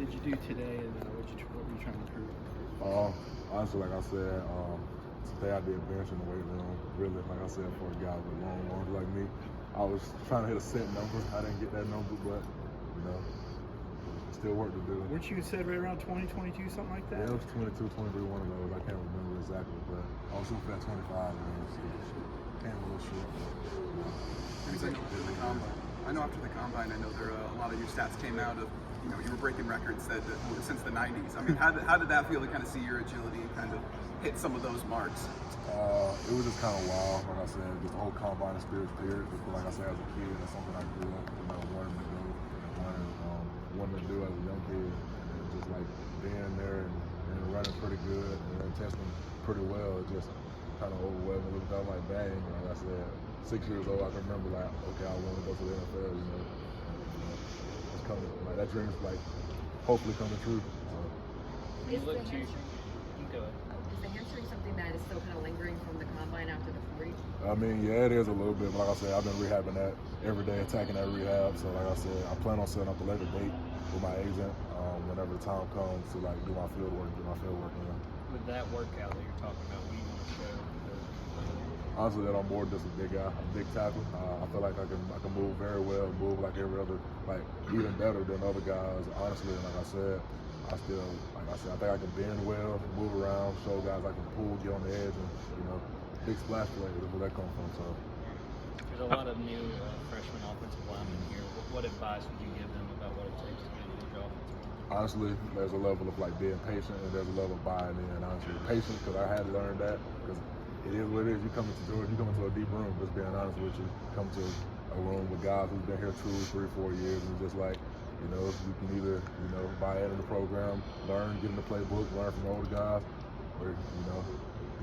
did you do today, and what were you trying to prove? Honestly, like I said, today I did bench in the weight room. Really, like I said, for a guy with long arms like me, I was trying to hit a set number. I didn't get that number, but still work to do. Weren't you said right around 20, 22, something like that? Yeah, it was 22, 23, one of those. I can't remember exactly, but I was shooting for that 25 range. Came a little short. I know after the combine, I know a lot of your stats came out of, you were breaking records that since the 90s. I mean, how did that feel to kind of see your agility and kind of hit some of those marks? It was just kind of wild, like I said, just the whole combine experience period. Just like I said, as a kid, that's something I grew up, wanting to do and wanting to do as a young kid. And just like being there and running pretty good and testing pretty well, it just kind of overwhelming. It felt like, dang, like I said, 6 years old, I can remember like, okay, I want to go to the NFL, it's coming, like that dream's like hopefully coming true. Is the hamstring something that is still kind of lingering from the combine after the 40? I mean, yeah, it is a little bit, but like I said, I've been rehabbing that every day, attacking that rehab. So like I said, I plan on setting up a later date with my agent whenever the time comes to like do my field work, get my field work in. With that workout that you're talking about, what do you want to show? Honestly, that I'm more just a big guy, a big tackle. I feel like I can move very well, move like every other, like even better than other guys. Honestly, and like I said, I think I can bend well, move around, show guys I can pull, get on the edge, and big splash play is where that comes from. So there's a lot of new freshman offensive linemen here. What advice would you give them about what it takes to get into the offensive line? Honestly, there's a level of like being patient, and there's a level of buying in. Honestly, patience, because I had to learn that, because it is what it is. You come into Georgia, you come into a deep room. Just being honest with you, come to a room with guys who've been here 2, 3, 4 years, and just like, you can either buy into the program, learn, get in the playbook, learn from the older guys, or it's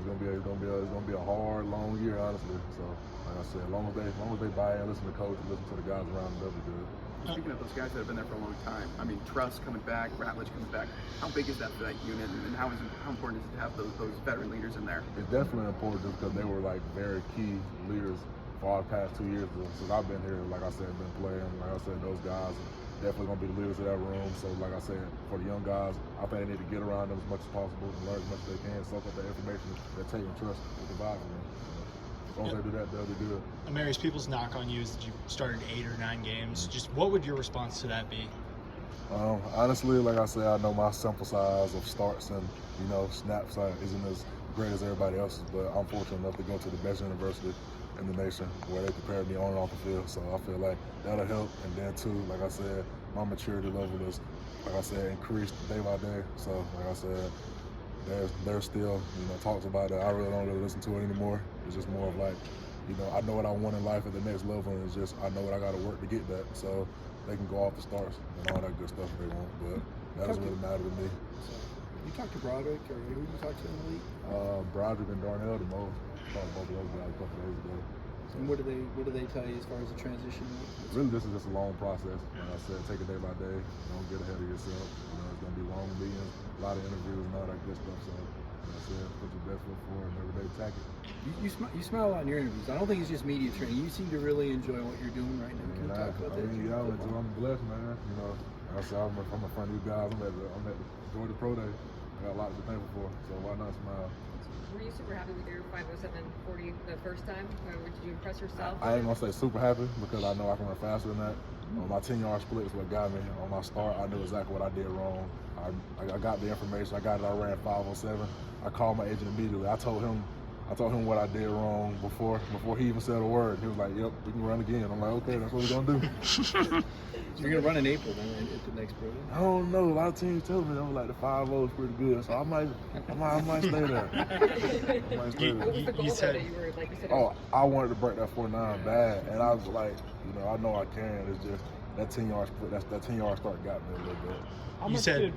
gonna be a hard, long year, honestly. So, like I said, as long as they buy in, listen to the coach, listen to the guys around them, they'll be good. Speaking of those guys that have been there for a long time, I mean, Truss coming back, Ratledge coming back. How big is that for that unit, and how important is it to have those veteran leaders in there? It's definitely important just because they were like very key leaders for our past 2 years since I've been here. Like I said, been playing. Like I said, those guys are definitely going to be the leaders of that room. So, like I said, for the young guys, I think they need to get around them as much as possible and learn as much as they can, soak up the information that Tate and Truss will provide for them. As long as they do that, they'll be good. Amarius, people's knock on you is that you started 8 or 9 games. Just what would your response to that be? Honestly, like I said, I know my sample size of starts and snaps isn't as great as everybody else's, but I'm fortunate enough to go to the best university in the nation where they prepare me on and off the field. So I feel like that'll help. And then too, like I said, my maturity level is, like I said, increased day by day. So like I said, there's still talks about it. I really don't really listen to it anymore. It's just more of like, I know what I want in life at the next level, and it's just I know what I got to work to get that. So they can go off the starts and all that good stuff if they want, but that doesn't really matter to me. You talked to Broderick, or who did you talk to in the league? Broderick and Darnell the most. Talked about those guys a couple days ago. So, and what do they tell you as far as the transition? Really, this is just a long process. Like I said, take it day by day. Don't get ahead of yourself. It's gonna be long meetings, a lot of interviews and all that good stuff. So, like I said, put your best foot forward and every day attack it. You smile a lot in your interviews. I don't think it's just media training. You seem to really enjoy what you're doing right now. Can you talk about that? I'm blessed, man. Like I said, I'm a friend of you guys. I'm at the Georgia Pro Day. I got a lot to be thankful for. So why not smile? Were you super happy with your 5:07.40 the first time? Or did you impress yourself? I ain't gonna say super happy because I know I can run faster than that. My 10-yard split is what got me. On my start, I knew exactly what I did wrong. I got the information. I got it. I ran 5:07. I called my agent immediately. I told him what I did wrong before he even said a word. He was like, "Yep, we can run again." I'm like, "Okay, that's what we're gonna do." You're gonna run in April then at the next pro day? I don't know. A lot of teams tell me like the 5.0 is pretty good, so I might stay there. You said, I wanted to break that 49 bad, and I was like, I know I can. It's just that 10-yard split, that 10-yard start got me a little bit. you said